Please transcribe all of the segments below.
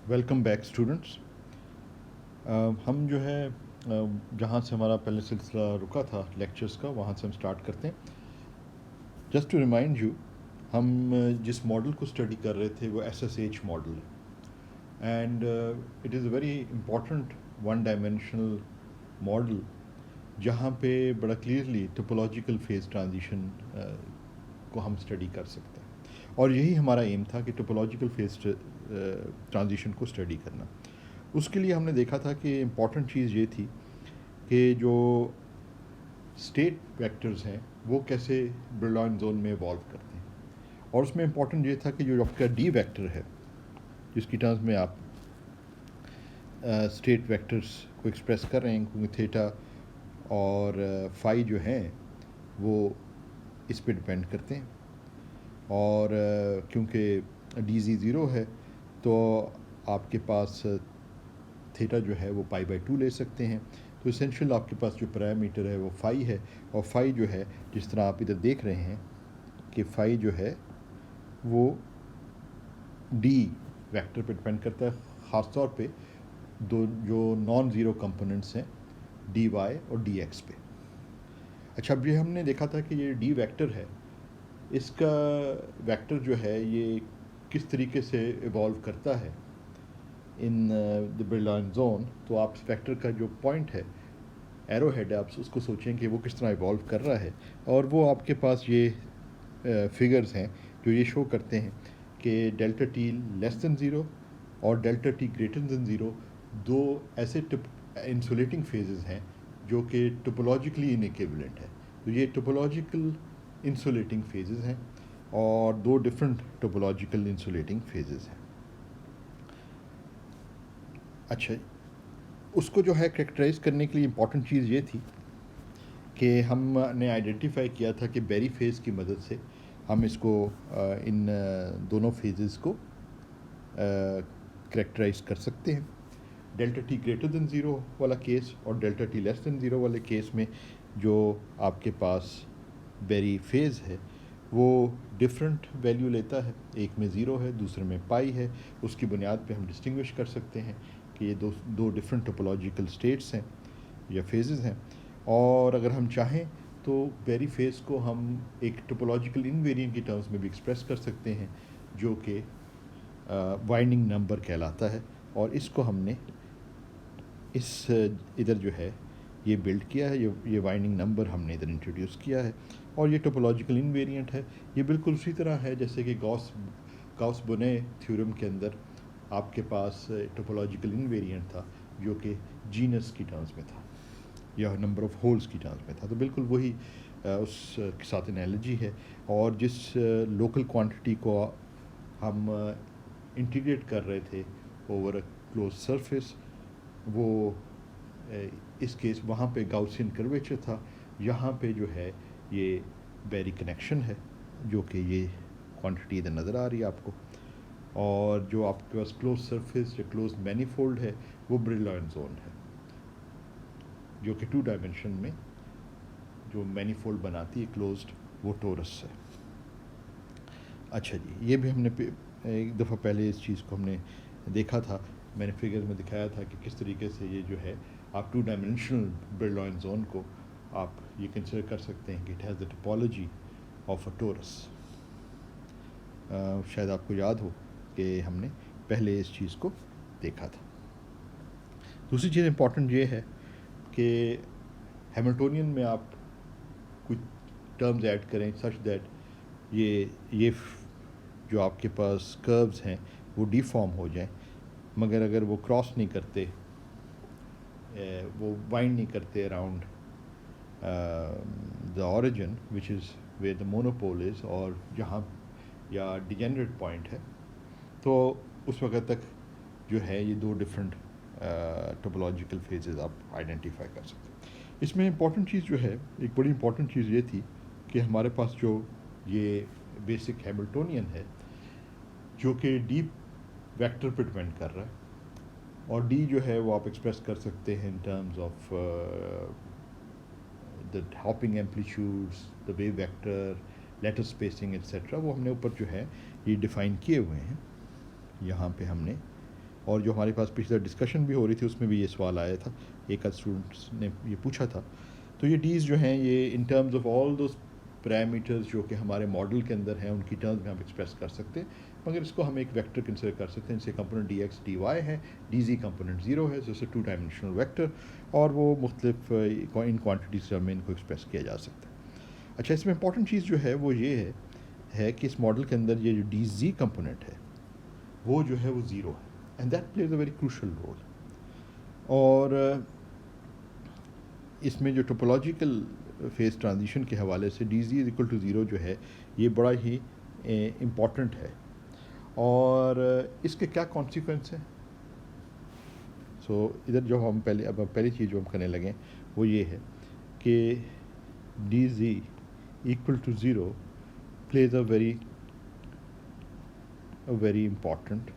Welcome back students. हम जो है जहाँ से हमारा पहले सिलसिला रुका था लेक्चर्स का, वहाँ से हम स्टार्ट करते हैं। जस्ट टू रिमाइंड यू, हम जिस मॉडल को स्टडी कर रहे थे वो SSH मॉडल है, and it is a very important one dimensional model जहाँ पे बड़ा क्लियरली टोपोलॉजिकल फेज ट्रांजिशन को हम स्टडी कर सकते हैं। और यही हमारा एम था कि टोपोलॉजिकल फेज ट्रांजिशन को स्टडी करना। उसके लिए हमने देखा था कि इम्पॉर्टेंट चीज़ ये थी कि जो स्टेट वेक्टर्स हैं वो कैसे ब्रिलॉइन जोन में इवॉल्व करते हैं, और उसमें इम्पॉर्टेंट ये था कि जो आपका डी वेक्टर है, जिसकी टर्म्स में आप स्टेट वेक्टर्स को एक्सप्रेस कर रहे हैं, क्योंकि थीटा और फाई जो हैं वो इस पे डिपेंड करते हैं, और क्योंकि डी जी ज़ीरो है तो आपके पास थीटा जो है वो पाई/2 ले सकते हैं। तो इसेंशियल आपके पास जो पैरामीटर है वो फाई है, और फाई जो है जिस तरह आप इधर देख रहे हैं कि फाई जो है वो डी वेक्टर पे डिपेंड करता है, ख़ास तौर पे दो जो नॉन ज़ीरो कंपोनेंट्स हैं डी वाई और डी एक्स पे। अच्छा, अब ये हमने देखा था कि ये डी वेक्टर है, इसका वेक्टर जो है ये किस तरीके से इवॉल्व करता है इन द ब्रिलॉइन जोन। तो आप इस वेक्टर का जो पॉइंट है, एरो हेड, आप उसको सोचें कि वो किस तरह इवॉल्व कर रहा है, और वो आपके पास ये फिगर्स हैं जो ये शो करते हैं कि delta T less than zero और delta T greater than zero दो ऐसे इंसुलेटिंग फेजेस हैं जो कि टोपोलॉजिकली इनइक्विवेलेंट है। तो ये टोपोलॉजिकल इंसुलेटिंग फेजेस हैं और दो डिफरेंट टोपोलॉजिकल इंसुलेटिंग फेजेस हैं। अच्छा, उसको जो है कैरेक्टराइज करने के लिए इम्पॉर्टेंट चीज़ ये थी कि हमने आइडेंटिफाई किया था कि बेरी फेज़ की मदद से हम इसको इन दोनों फेजेस को कैरेक्टराइज कर सकते हैं। Delta T greater than zero वाला केस और delta T less than zero वाले केस में जो आपके पास बेरी फेज़ है वो डिफरेंट वैल्यू लेता है, एक में ज़ीरो है, दूसरे में पाई है। उसकी बुनियाद पे हम डिस्टिंग्विश कर सकते हैं कि ये दो डिफरेंट टोपोलॉजिकल स्टेट्स हैं या फेजेस हैं। और अगर हम चाहें तो बेरी फेज को हम एक टोपोलॉजिकल इनवेरिएंट की टर्म्स में भी एक्सप्रेस कर सकते हैं, जो कि वाइंडिंग नंबर कहलाता है, और इसको हमने इस इधर जो है ये बिल्ड किया है, ये वाइंडिंग नंबर हमने इधर इंट्रोड्यूस किया है, और ये टोपोलॉजिकल इनवेरिएंट है। ये बिल्कुल उसी तरह है जैसे कि गॉस बोने थ्योरम के अंदर आपके पास टोपोलॉजिकल इनवेरिएंट था जो कि जीनस की टर्म्स में था या नंबर ऑफ़ होल्स की टर्म्स में था। तो बिल्कुल वही उस के साथ एनालॉजी है, और जिस लोकल क्वांटिटी को हम इंटीग्रेट कर रहे थे ओवर अ क्लोज सरफेस, वो इस केस वहाँ पे गाउसियन कर्वेचर था, यहाँ पे जो है ये बेरी कनेक्शन है, जो कि ये क्वांटिटी इधर नज़र आ रही है आपको। और जो आपके पास क्लोज सरफेस या क्लोज मैनीफोल्ड है वो ब्रिलॉइन जोन है, जो कि 2 डायमेंशन में जो मैनीफोल्ड बनाती है क्लोज्ड, वो टोरस है। अच्छा जी, ये भी हमने एक दफ़ा पहले इस चीज़ को हमने देखा था, मैंने फिगर्स में दिखाया था कि किस तरीके से ये जो है आप 2 डायमेंशनल ब्रिलॉइन जोन को आप ये कंसिडर कर सकते हैं कि it has the topology of a torus. शायद आपको याद हो कि हमने पहले इस चीज़ को देखा था। दूसरी चीज़ इम्पॉर्टेंट ये है कि हैमिल्टोनियन में आप कुछ टर्म्स ऐड करें सच दैट ये जो आपके पास कर्व्स हैं वो डिफॉर्म हो जाएं, मगर अगर वो क्रॉस नहीं करते, वो वाइंड नहीं करते around the origin which is where the monopole is, और जहाँ या डिजेनरेट पॉइंट है, तो उस वक्त तक जो है ये दो डिफरेंट टोपोलॉजिकल फेजेस आप आइडेंटिफाई कर सकते हैं। इसमें इम्पॉर्टेंट चीज़ जो है, एक बड़ी इम्पॉर्टेंट चीज़ ये थी कि हमारे पास जो ये बेसिक हैमिल्टोनियन है जो कि डी वेक्टर पर डिपेंड कर रहा है, और डी जो है वो आप एक्सप्रेस कर सकते हैं in terms of the hopping amplitudes, the wave vector, lattice spacing etcetera, वो हमने ऊपर जो है ये डिफ़ाइन किए हुए हैं यहाँ पे हमने। और जो हमारे पास पिछले डिस्कशन भी हो रही थी उसमें भी ये सवाल आया था, एक आध स्टूडेंट्स ने ये पूछा था। तो ये डीज़ जो हैं ये इन terms of all those parameters जो कि हमारे मॉडल के अंदर हैं उनकी टर्म्स में हम एक्सप्रेस कर सकते हैं, मगर इसको हम एक वेक्टर कंसिडर कर सकते हैं। जैसे component d x d y है, डी जी कंपोनेंट ज़ीरो है, जैसे 2 डायमेंशनल वेक्टर, और वो मुख्तलिफ इन क्वान्टिटीज़ से हमें इनको एक्सप्रेस किया जा सकता है। अच्छा, इसमें इंपॉर्टेंट चीज़ जो है वो ये है कि इस मॉडल के अंदर ये जो डी जी कंपोनेंट है वो जो है वो ज़ीरो है, and that plays a very crucial role. और इसमें जो टोपोलॉजिकल फेज ट्रांजिशन के हवाले से d ji is equal to zero जो है ये बड़ा ही इम्पॉर्टेंट है। और इसके क्या कॉन्सिक्वेंस हैं? सो इधर जो हम पहली चीज़ जो हम करने लगे वो ये है कि D G equal to zero plays a very important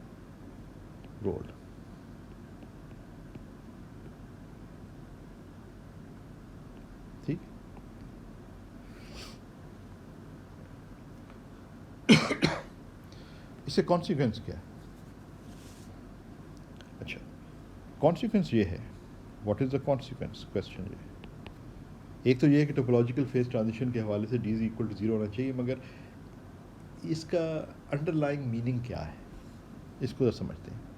role. ठीक, इससे कॉन्सिक्वेंस क्या है? अच्छा, कॉन्सिक्वेंस ये है, what is the consequence question ये है। एक तो ये है कि टोपोलॉजिकल फेज ट्रांजिशन के हवाले से डी इक्वल टू ज़ीरो होना चाहिए, मगर इसका अंडरलाइंग मीनिंग क्या है इसको तो समझते हैं।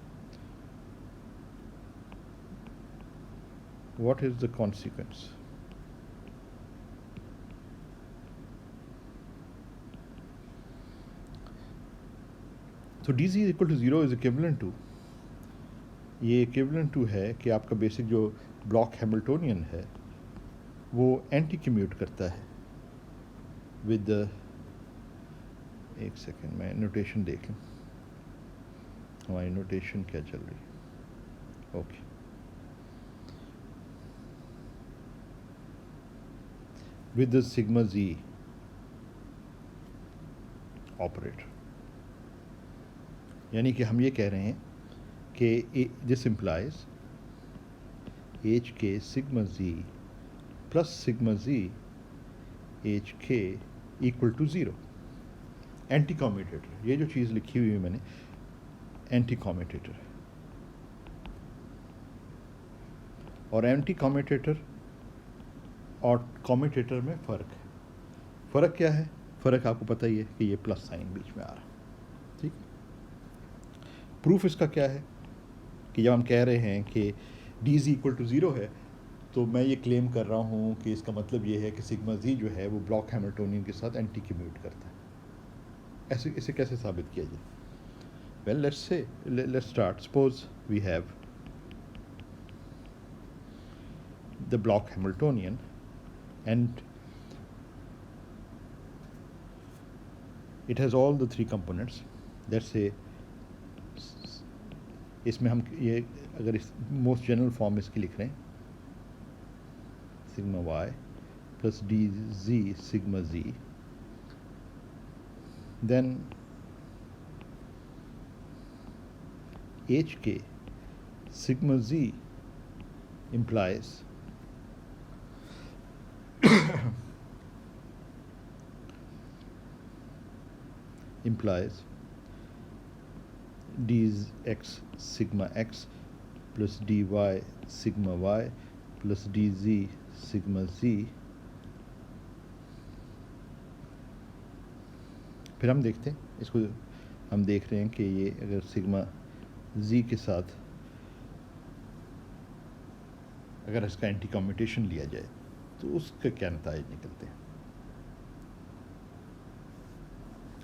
What is the consequence? तो D ji equal to zero is equivalent to, ये इक्विवेलेंट टू है कि आपका बेसिक जो ब्लॉक हैमिल्टोनियन है वो एंटी कम्यूट करता है विद, एक सेकेंड मैं नोटेशन देख लूँ, हमारी नोटेशन क्या चल रही है। Okay, with the sigma z operator, यानी कि हम ये कह रहे हैं कि दिस इम्प्लाइज एच के sigma z plus sigma z h k equal to zero. Anti commutator, ये जो चीज़ लिखी हुई है मैंने, एंटी कम्यूटेटर। और एंटी कम्यूटेटर और कम्यूटेटर में फ़र्क है। फ़र्क क्या है? फ़र्क आपको पता ही है कि ये प्लस साइन बीच में आ रहा है। ठीक, प्रूफ इसका क्या है कि जब हम कह रहे हैं कि D G equal to zero है तो मैं ये क्लेम कर रहा हूँ कि इसका मतलब ये है कि सिग्मा जी जो है वो ब्लॉक हैमिल्टोनियन के साथ एंटी कम्यूट करता है। ऐसे इसे कैसे साबित किया जाए? Well, let's start. Suppose we have the block Hamiltonian and it has all the three components. Let's say इसमें हम ये अगर इस मोस्ट जनरल फॉर्म इसकी लिख रहे हैं, sigma Y plus D G sigma G, then H के sigma G implies implies dx sigma x plus dy sigma y plus dz sigma z। फिर हम देखते हैं इसको, हम देख रहे हैं कि ये अगर सिग्मा z के साथ अगर इसका एंटी कम्यूटेशन लिया जाए तो उसका क्या नतीजे निकलते हैं।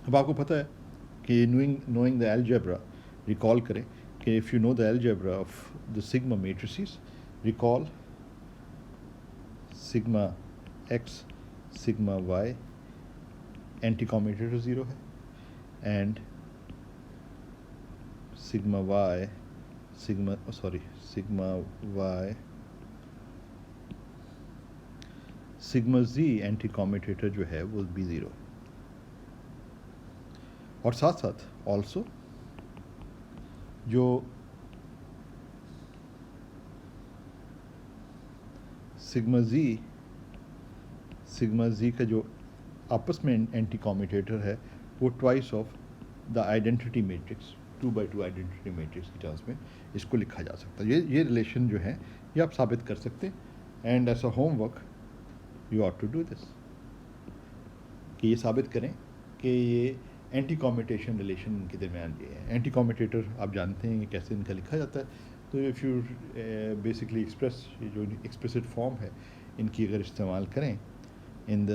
अब आपको पता है कि नोइंग द अलजेब्रा, रिकॉल करें कि if you know the algebra of the sigma matrices, recall sigma X sigma Y anti commutator zero है, and sigma Y sigma G anti commutator जो है वो भी ज़ीरो। और साथ साथ ऑल्सो जो सिग्मा जी का जो आपस में एंटी कम्यूटेटर है वो twice of the identity matrix 2x2 identity matrix की टर्म्स में इसको लिखा जा सकता है। ये रिलेशन जो है ये आप साबित कर सकते हैं, and as a homework you are to do this, कि ये साबित करें कि ये एंटी कॉम्यूटेशन रिलेशन इनके दरमियान ये है। एंटी कॉम्यूटेटर आप जानते हैं कि कैसे इनका लिखा जाता है। तो इफ़ यू बेसिकली एक्सप्रेस, ये जो एक्सप्रेसिट फॉर्म है इनकी अगर इस्तेमाल करें इन द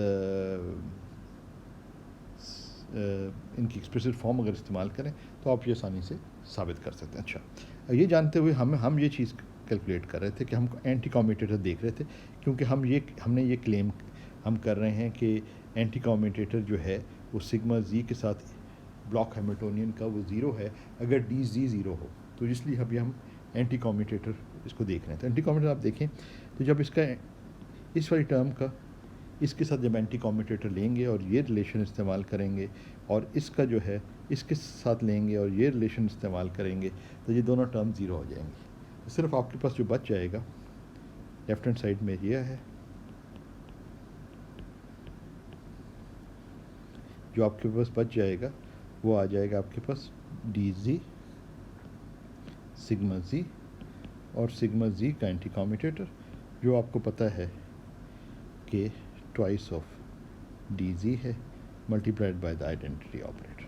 इनकी एक्सप्रेसिव फॉर्म अगर इस्तेमाल करें तो आप ये आसानी से साबित कर सकते हैं। अच्छा, ये जानते हुए हम ये चीज़ कैलकुलेट कर रहे थे कि हम एंटी कॉम्यूटेटर देख रहे थे, क्योंकि हमने ये क्लेम हम कर रहे हैं कि एंटी कॉम्यूटेटर जो है वो सिग्मा जी के साथ ब्लॉक हैमिल्टोनियन का वो ज़ीरो है अगर डी जी ज़ीरो हो। तो इसलिए अभी हम एंटी कॉम्यूटेटर इसको देख रहे हैं। तो एंटी कॉम्यूटेटर आप देखें तो जब इसका इस वाली टर्म का इसके साथ जब एंटी कॉम्यूटेटर लेंगे और ये रिलेशन इस्तेमाल करेंगे, और इसका जो है इसके साथ लेंगे और ये रिलेशन इस्तेमाल करेंगे, तो ये दोनों टर्म ज़ीरो हो जाएंगी। तो सिर्फ आपके पास जो बच जाएगा लेफ्ट हैंड साइड में ये है, जो आपके पास बच जाएगा वो आ जाएगा आपके पास डी जी सिग्मा जी और सिग्मा जी का एंटी कॉम्यूटेटर, जो आपको पता है कि ट्वाइस ऑफ डी जी है multiplied by the identity operator.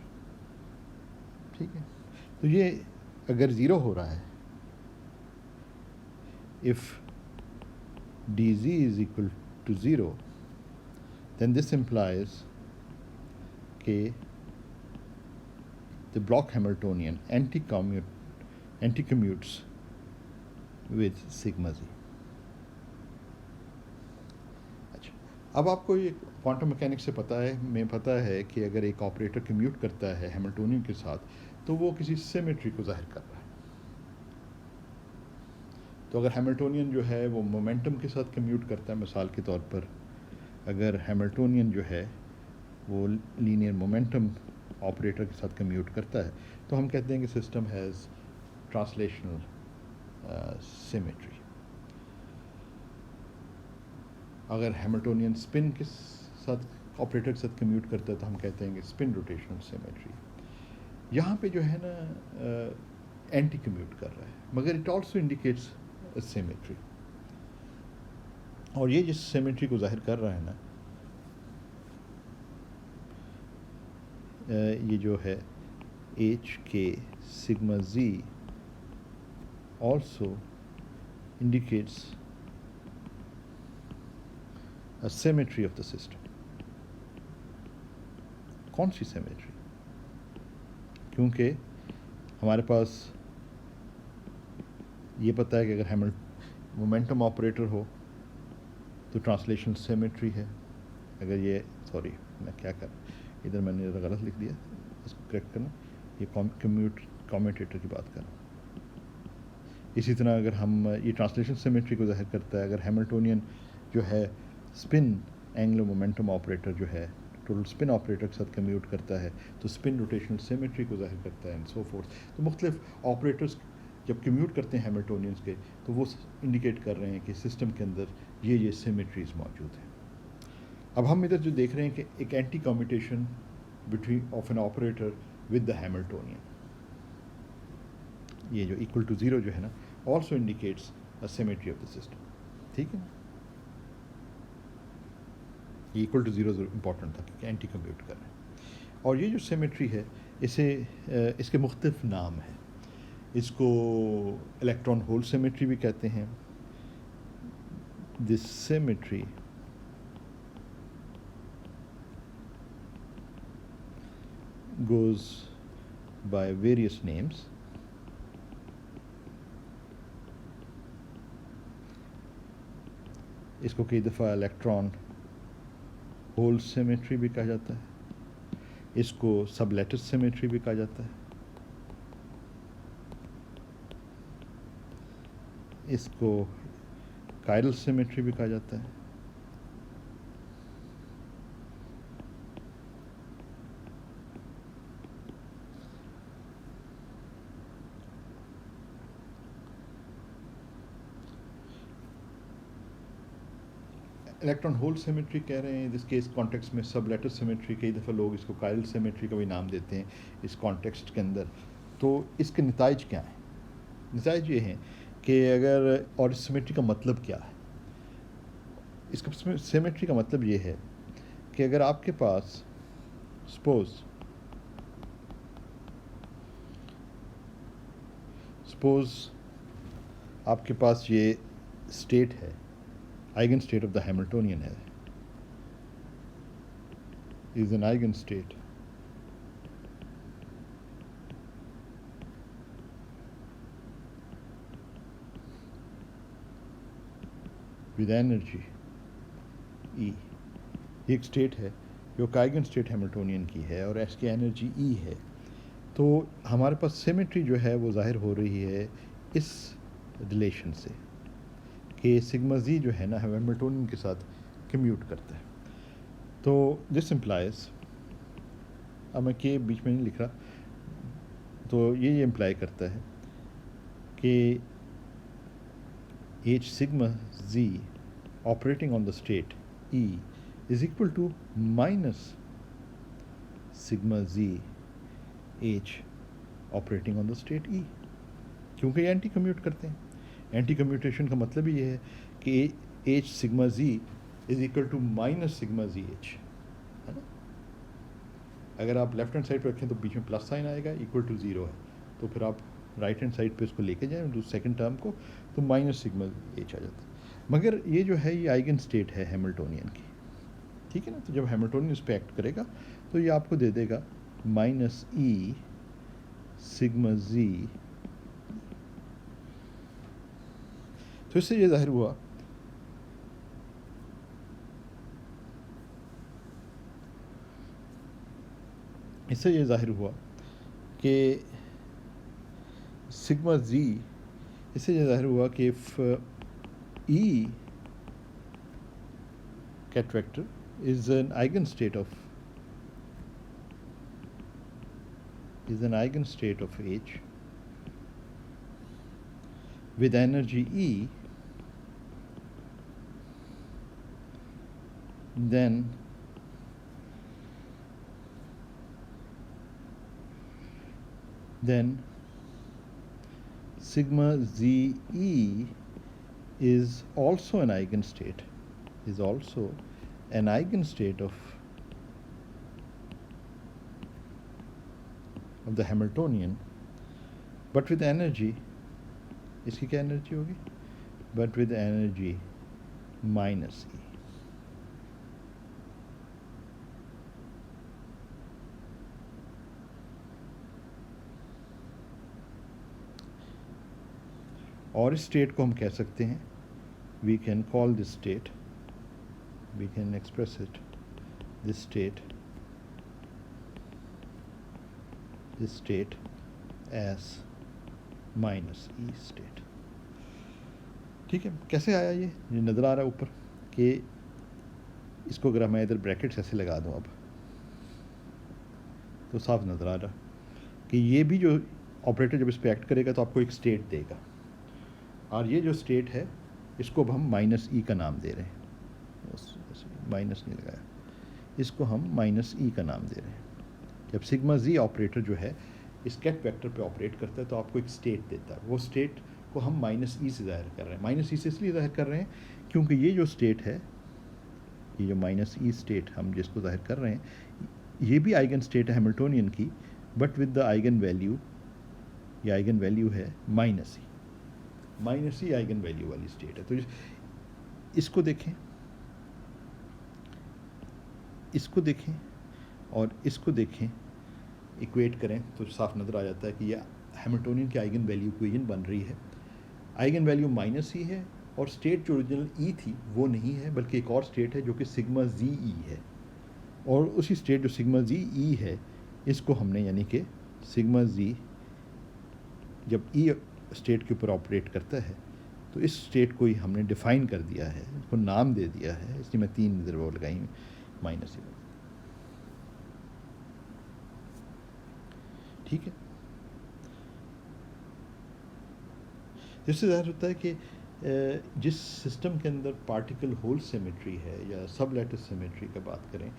ठीक है, तो ये अगर ज़ीरो हो रहा है, if D ji is equal to zero, then this implies के the block Hamiltonian anti commutes with sigma G. अच्छा, अब आपको ये क्वांटम मैकेनिक्स से पता है कि अगर एक ऑपरेटर कम्यूट करता है हैमिल्टोनियन के साथ तो वो किसी सिमेट्री को जाहिर कर रहा है। तो अगर हैमिल्टोनियन जो है वो मोमेंटम के साथ कम्यूट करता है, मिसाल के तौर पर अगर हैमिल्टोनियन जो है वो लीनियर मोमेंटम ऑपरेटर के साथ कम्यूट करता है, तो हम कहते हैं कि सिस्टम हैज़ ट्रांसलेशनल सिमेट्री। अगर हैमिल्टोनियन स्पिन के साथ ऑपरेटर के साथ कम्यूट करता है तो हम कहते हैं कि स्पिन रोटेशनल सिमेट्री। यहाँ पे जो है ना एंटी कम्यूट कर रहा है, मगर इट ऑल्सो इंडिकेट्स सिमेट्री। और ये जिस सिमेट्री को जाहिर कर रहा है ना, ये जो है एच के sigma z also indicates a symmetry of the system. कौन सी सिमेट्री? क्योंकि हमारे पास ये पता है कि अगर मोमेंटम ऑपरेटर हो तो ट्रांसलेशनल सिमेट्री है। अगर ये मैं क्या कर, इधर मैंने गलत लिख दिया, इसको करेक्ट करना, ये कम्यूटेटर की बात कर रहा हूँ। इसी तरह अगर हम ये ट्रांसलेशन सिमेट्री को जाहिर करता है, अगर हैमिल्टोनियन जो है स्पिन एंगुलर मोमेंटम ऑपरेटर जो है टोटल स्पिन ऑपरेटर के साथ कम्यूट करता है तो स्पिन रोटेशनल सिमेट्री को जाहिर करता है एंड सो फोर्थ। तो मुख्तलिफ ऑपरेटर्स जब कम्यूट करते हैं हैमिल्टोनियंस के तो वो इंडिकेट कर रहे हैं कि सिस्टम के अंदर ये सिमेट्रीज मौजूद हैं। अब हम इधर जो देख रहे हैं कि एक anti commutation between of an operator with the Hamiltonian, ये जो इक्वल टू ज़ीरो जो है ना, also indicates a symmetry of the system. ठीक है, ये इक्वल टू ज़ीरो इंपॉर्टेंट था क्योंकि एंटी कम्यूट कर रहे हैं। और ये जो सिमेट्री है इसके मुख्तलिफ नाम हैं। इसको इलेक्ट्रॉन होल सिमेट्री भी कहते हैं। This symmetry goes by various names. इसको कई दफ़ा इलेक्ट्रॉन होल सिमेट्री भी कहा जाता है, इसको सबलेटिस सिमेट्री भी कहा जाता है, इसको कायरल सिमेट्री भी कहा जाता है। इलेक्ट्रॉन होल सिमेट्री कह रहे हैं जिसके इस कॉन्टेक्स्ट में सबलेटिस सिमेट्री, कई दफ़ा लोग इसको कायरल सिमेट्री का भी नाम देते हैं इस कॉन्टेक्स्ट के अंदर। तो इसके नताइज क्या हैं? नताइज ये हैं कि अगर, और सिमेट्री का मतलब क्या है? इसका सिमेट्री का मतलब ये है कि अगर आपके पास सपोज आपके पास ये स्टेट है, eigen state of the Hamiltonian है, is an eigen state with energy E। एक स्टेट है जो आइगन स्टेट हैमिल्टोनियन की है और इसकी एनर्जी E है। तो हमारे पास सिमेट्री जो है वो ज़ाहिर हो रही है इस रिलेशन से कि सिग्मा जी जो है ना हैमिल्टोनियन के साथ कम्यूट करता है। तो दिस इम्प्लाइज, अब मैं के बीच में नहीं लिख रहा, तो ये इम्प्लाई करता है कि H sigma Z operating on the state E is equal to minus sigma Z H operating on the state E, क्योंकि ये एंटी कम्यूट करते हैं। एंटी कम्यूटेशन का मतलब ये है कि H sigma Z is equal to minus sigma Z H, है ना? अगर आप लेफ्ट हैंड साइड पर रखें तो बीच में प्लस साइन आएगा, इक्वल टू ज़ीरो है, तो फिर आप राइट हैंड साइड पे इसको लेके जाएं सेकंड टर्म को, तो माइनस सिग्मा एच आ जाता है। मगर ये जो है ये आइगन स्टेट है हैमिल्टोनियन की, ठीक है ना? तो जब हैमिल्टोनियन इस पर एक्ट करेगा तो ये आपको दे देगा माइनस ई सिग्मा जी। तो इससे ये जाहिर हुआ कि सिग्मा जी, इससे ये जाहिर हुआ कि if E cat vector is an eigenstate of H with energy E, then sigma ZE is also an eigenstate of the Hamiltonian, but with energy, इसकी क्या एनर्जी होगी? but with energy minus E। और इस state को हम कह सकते हैं, we can call this state, we can express it, this state as minus E state. ठीक है, कैसे आया ये नज़र आ रहा है ऊपर कि इसको अगर मैं इधर ब्रैकेट्स ऐसे लगा दूँ अब तो साफ नज़र आ रहा कि ये भी जो ऑपरेटर जब इस पर एक्ट करेगा तो आपको एक स्टेट देगा, और ये जो स्टेट है इसको अब हम माइनस ई का नाम दे रहे हैं, माइनस नहीं लगाया, इसको हम माइनस ई का नाम दे रहे हैं। जब सिग्मा जी ऑपरेटर जो है इस कैट वेक्टर पे ऑपरेट करता है तो आपको एक स्टेट देता है, वो स्टेट को हम माइनस ई से ज़ाहिर कर रहे हैं। माइनस ई से इसलिए ज़ाहिर कर रहे हैं क्योंकि ये जो स्टेट है, ये जो माइनस ई स्टेट हम जिसको ज़ाहिर कर रहे हैं, ये भी आइगन स्टेट है हैमिल्टोनियन की, but with the eigen value, ये आइगन वैल्यू है माइनस ई आइगन वैल्यू वाली स्टेट है। तो इसको देखें और इसको देखें, इक्वेट करें तो साफ नज़र आ जाता है कि यह हैमिल्टोनियन की आइगन वैल्यू इक्वेशन बन रही है। आइगन वैल्यू माइनस ई है और स्टेट जो ओरिजिनल ई थी वो नहीं है, बल्कि एक और स्टेट है जो कि सिग्मा जी ई है, और उसी स्टेट जो सिग्मा जी ई है इसको हमने, यानी कि सिग्मा जी जब ई स्टेट के ऊपर ऑपरेट करता है तो इस स्टेट को ही हमने डिफ़ाइन कर दिया है, इसको नाम दे दिया है, इसलिए मैं 3 ज़रूर लगाई माइनस ई। ठीक है, इससे ज़ाहिर होता है कि जिस सिस्टम के अंदर पार्टिकल होल सिमेट्री है या सब लैटिस सिमेट्री की बात करें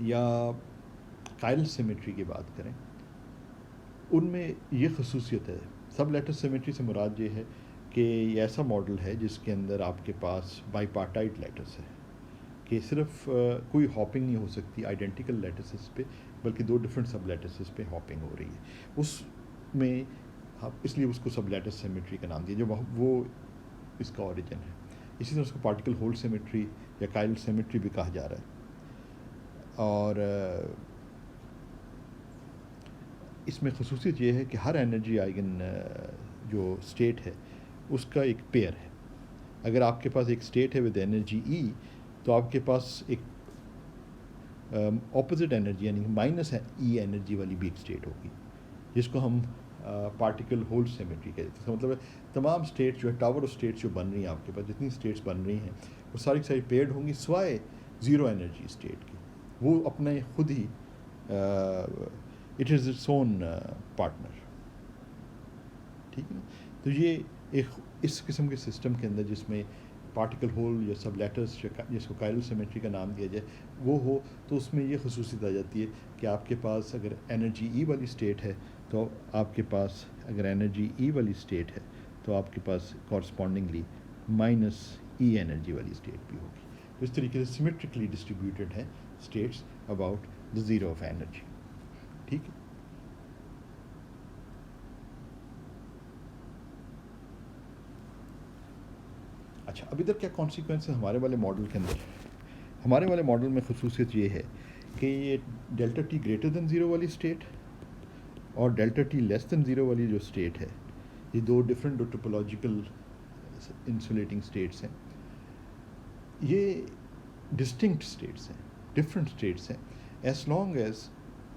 या काइरल सिमेट्री की बात करें, उनमें ये खसूसियत है। सब लैटिस सिमेट्री से मुराद ये है कि ये ऐसा मॉडल है जिसके अंदर आपके पास बाईपार्टाइट लैटिस है, कि सिर्फ कोई हॉपिंग नहीं हो सकती आइडेंटिकल लैटिसेस पे, बल्कि दो डिफरेंट सब लैटिसेस पे हॉपिंग हो रही है। उसमें हम इसलिए उसको सब लैटिस सिमेट्री का नाम दिया, जो वो इसका ओरिजिन है। इसी तरह उसको पार्टिकल होल सिमेट्री या काइल सिमेट्री भी कहा जा रहा है। और इसमें खसूसियत ये है कि हर एनर्जी आइगन जो स्टेट है उसका एक पेयर है। अगर आपके पास एक स्टेट है विद एनर्जी ई, तो आपके पास एक ऑपोजिट एनर्जी यानी माइनस ई एनर्जी वाली भी एक स्टेट होगी, जिसको हम पार्टिकल होल सिमेट्री कहते हैं। इसका मतलब है तमाम स्टेट्स जो है, टावर ऑफ स्टेट्स जो बन रही हैं आपके पास, जितनी स्टेट्स बन रही हैं वो सारी सारी पेयर्ड होंगी, सिवाय ज़ीरो एनर्जी स्टेट की। वो अपने खुद ही it is its own partner. ठीक है ना। तो ये एक इस किस्म के सिस्टम के अंदर जिसमें पार्टिकल होल या सब लेटर्स जिसको कायरल सिमेट्री का नाम दिया जाए वो हो, तो उसमें ये खसूसियत आ जाती है कि आपके पास अगर एनर्जी ई वाली स्टेट है, तो आपके पास अगर एनर्जी ई वाली स्टेट है तो आपके पास कॉरस्पॉन्डिंगली माइनस ई एनर्जी वाली स्टेट भी होगी। तो इस तरीके से सिमेट्रिकली डिस्ट्रीब्यूटेड है states about the zero of energy. ठीक है। अच्छा, अब इधर क्या कॉन्सिक्वेंस है हमारे वाले मॉडल के अंदर? हमारे वाले मॉडल में खसूसियत ये है कि ये delta T greater than zero वाली स्टेट और delta T less than zero वाली जो स्टेट है, ये दो डिफरेंट टोपोलॉजिकल इंसुलेटिंग स्टेट्स हैं। ये डिस्टिंक्ट स्टेट्स हैं, डिफरेंट स्टेट्स हैं, as long as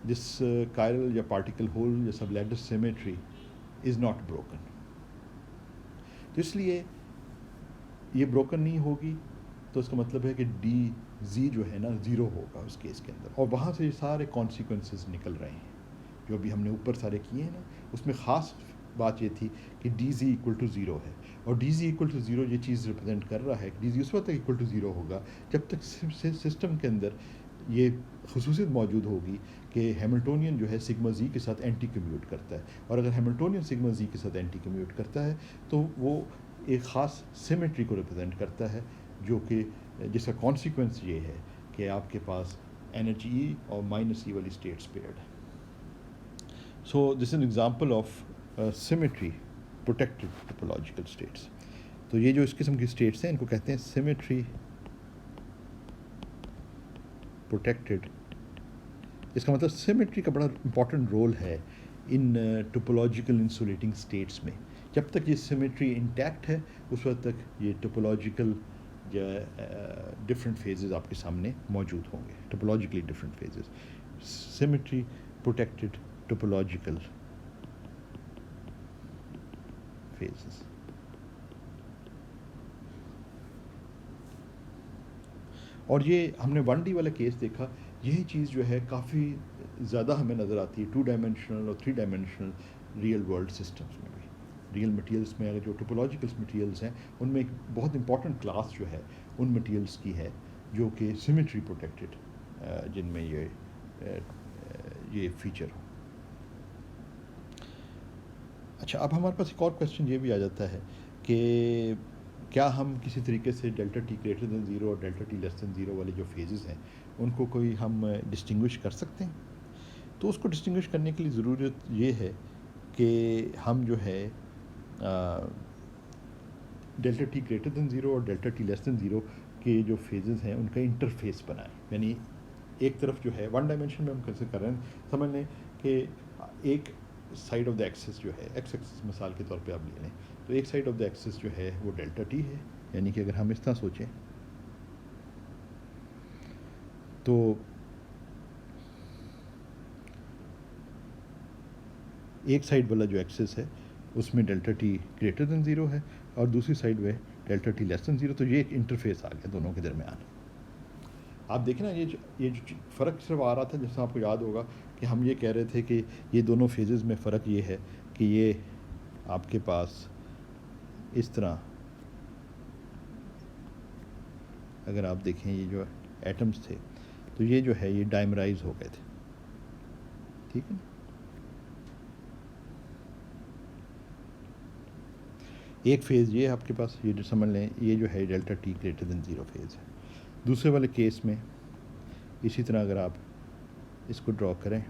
this chiral या पार्टिकल होल या sub lattice symmetry is not broken. तो इसलिए ये ब्रोकन नहीं होगी, तो इसका मतलब है कि डी जी जो है ना ज़ीरो होगा उस केस के अंदर। और वहाँ से सारे कॉन्सिक्वेंसेस निकल रहे हैं जो अभी हमने ऊपर सारे किए हैं ना। उसमें ख़ास बात ये थी कि D G equal to zero है, और d ji equal to zero ये चीज़ रिप्रेजेंट कर रहा है कि डी जी उस वक्त तक इक्वल टू ज़ीरो होगा जब तक सिस्टम के अंदर ये खसूसियत मौजूद होगी कि हैमिल्टोनियन जो है सिग्मा जी के साथ एंटी कम्यूट करता है। और अगर हैमिल्टोनियन सिग्मा जी के साथ एंटी कम्यूट करता है तो वो एक ख़ास सिमेट्री को रिप्रेजेंट करता है, जो कि जिसका कॉन्सिक्वेंस ये है कि आपके पास एनर्जी ई और माइनस ई वाली स्टेट्स पेयर्ड है। So this is an example of symmetry protected topological states. तो ये जो इस किस्म की स्टेट्स हैं इनको कहते हैं सिमेट्री प्रोटेक्टेड। इसका मतलब सिमेट्री का बड़ा इंपॉर्टेंट रोल है इन टोपोलॉजिकल इंसुलेटिंग स्टेट्स में। जब तक ये सिमेट्री इंटैक्ट है उस वक्त तक ये टोपोलॉजिकल डिफरेंट फेजेस आपके सामने मौजूद होंगे, topologically different phases. Symmetry protected topological phases. और ये हमने 1D वाला केस देखा, यही चीज़ जो है काफ़ी ज़्यादा हमें नज़र आती है 2 डायमेंशनल और 3 डायमेंशनल रियल वर्ल्ड सिस्टम्स में भी। रियल मटेरियल्स में अगर जो टोपोलॉजिकल मटेरियल्स हैं उनमें एक बहुत इंपॉर्टेंट क्लास जो है उन मटेरियल्स की है जो कि सिमेट्री प्रोटेक्टेड, जिनमें ये फीचर हो। अच्छा, अब हमारे पास एक और क्वेश्चन ये भी आ जाता है कि क्या हम किसी तरीके से delta T greater than zero और delta T less than zero वाले जो फेजेस हैं उनको कोई हम डिस्टिंग्विश कर सकते हैं? तो उसको डिस्टिंग्विश करने के लिए ज़रूरत ये है कि हम जो है delta T greater than zero और delta T less than zero के जो फेजेस हैं उनका इंटरफेस बनाएं। यानी एक तरफ जो है 1 डायमेंशन में हम कैसे कर रहे हैं, समझ लें कि एक साइड ऑफ द एक्सिस जो है, एक्स एक्सिस मिसाल के तौर पे आप ले लें, तो एक साइड ऑफ द एक्सिस जो है वो डेल्टा टी है। यानी कि अगर हम इस तरह सोचें तो एक साइड वाला जो एक्सिस है उसमें delta T greater than zero है और दूसरी साइड में delta T less than zero. तो ये एक इंटरफेस आ गया दोनों के दरमियान। आप देखें ना, ये जो फ़र्क सिर्फ आ रहा था, जैसे आपको याद होगा कि हम ये कह रहे थे कि ये दोनों फेजेस में फ़र्क ये है कि ये आपके पास इस तरह, अगर आप देखें ये जो एटम्स थे तो ये जो है ये डायमराइज हो गए थे। ठीक है। एक फेज़ ये है आपके पास, ये जो समझ लें ये जो है delta T greater than zero phase है। दूसरे वाले केस में इसी तरह अगर आप इसको ड्रॉ करें,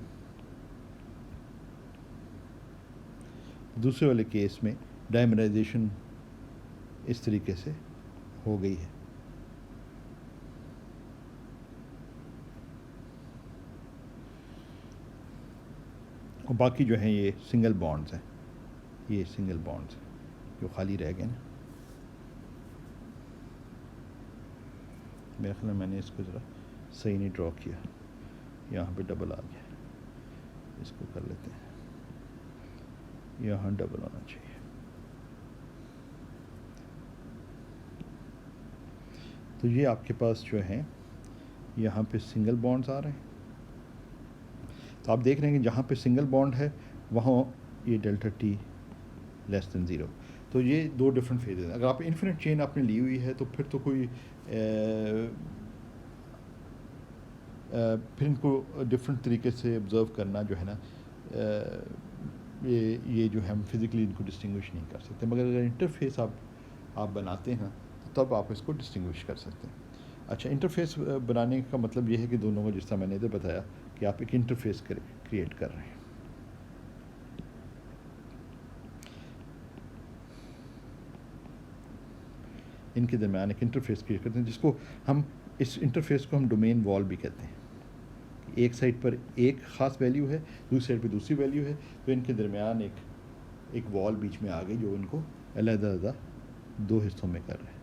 दूसरे वाले केस में डायमराइजेशन इस तरीके से हो गई है। और बाकी जो हैं ये सिंगल बॉन्ड्स हैं, ये सिंगल बॉन्ड्स हैं जो खाली रह गए ना। मेरे ख्याल में मैंने इसको ज़रा सही नहीं ड्रॉ किया, यहाँ पे डबल आ गया, इसको कर लेते हैं, यहाँ डबल होना चाहिए। तो ये आपके पास जो है यहाँ पे सिंगल बॉन्ड्स आ रहे हैं। तो आप देख रहे हैं कि जहाँ पे सिंगल बॉन्ड है वहाँ ये delta T less than zero. तो ये दो डिफरेंट फेजेस हैं। अगर आप इन्फिनिट चेन आपने ली हुई है तो फिर तो कोई फिर इनको डिफरेंट तरीके से ऑब्ज़र्व करना जो है ना, ये जो है हम फिज़िकली इनको डिस्टिंग्विश नहीं कर सकते, मगर अगर इंटरफेस आप बनाते हैं तो तब आप इसको डिस्टिंग्विश कर सकते हैं। अच्छा, इंटरफेस बनाने का मतलब ये है कि दोनों को, जिस तरह मैंने इधर बताया कि आप एक इंटरफेस क्रिएट कर रहे हैं। इनके दरमियान एक इंटरफेस क्रिएट करते हैं, जिसको हम, इस इंटरफेस को हम डोमेन वॉल भी कहते हैं। एक साइड पर एक ख़ास वैल्यू है, दूसरी साइड पर दूसरी वैल्यू है, तो इनके दरमियान एक वॉल बीच में आ गई जो इनको अलग-अलग दो हिस्सों में कर रहे हैं।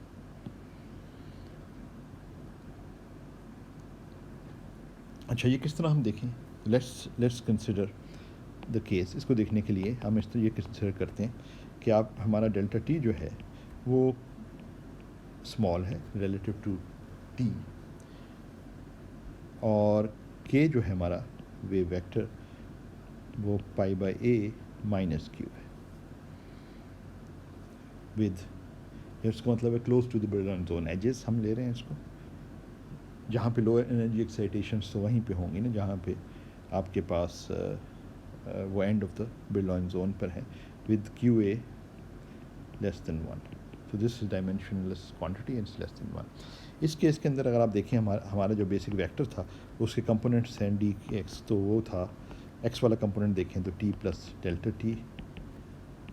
अच्छा, ये किस तरह हम देखें, लेट्स कंसिडर द केस। इसको देखने के लिए हम इस तरह ये कंसिडर करते हैं कि आप, हमारा डेल्टा टी जो है वो स्मॉल है रिलेटिव टू टी, और के जो है हमारा वेव वेक्टर वो pi by a minus q है, विद, इसका मतलब है close to the Brillouin zone edges हम ले रहे हैं इसको, जहाँ पे लोअर एनर्जी एक्साइटेशंस तो वहीं पे होंगी ना जहाँ पे आपके पास वो end of the Brillouin zone पर है, with Q A less than 1। तो this is dimensionless quantity and less than 1। इस केस के अंदर अगर आप देखें, हमारा जो बेसिक वेक्टर था उसके कंपोनेंट्स हैं डी एक्स, तो वो था एक्स वाला कंपोनेंट देखें तो T plus delta T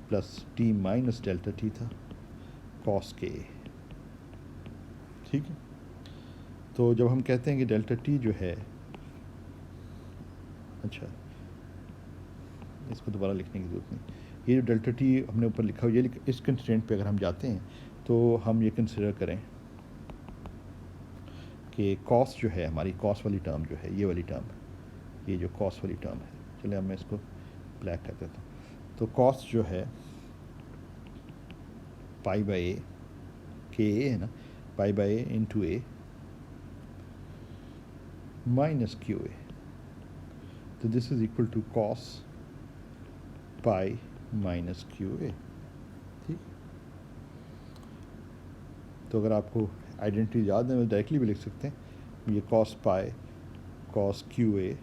plus T minus delta T था कॉस के, ठीक है। तो जब हम कहते हैं कि डेल्टा टी जो है, अच्छा इसको दोबारा लिखने की ज़रूरत नहीं, ये जो डेल्टा टी हमने ऊपर लिखा हुआ, ये इस कंस्ट्रेंट पे अगर हम जाते हैं तो हम ये कंसिडर करें कि कॉस जो है, हमारी कॉस वाली टर्म जो है, ये वाली टर्म, ये जो कॉस वाली टर्म है, चलिए मैं इसको ब्लैक कर देता हूँ। तो कॉस जो है पाई बाय ए, के ए है ना, pi by A into A minus Q A, तो this is equal to cos pi minus Q A, ठीक। तो अगर आपको आइडेंटिटी याद है, डायरेक्टली भी लिख सकते हैं, ये cos pi cos Q A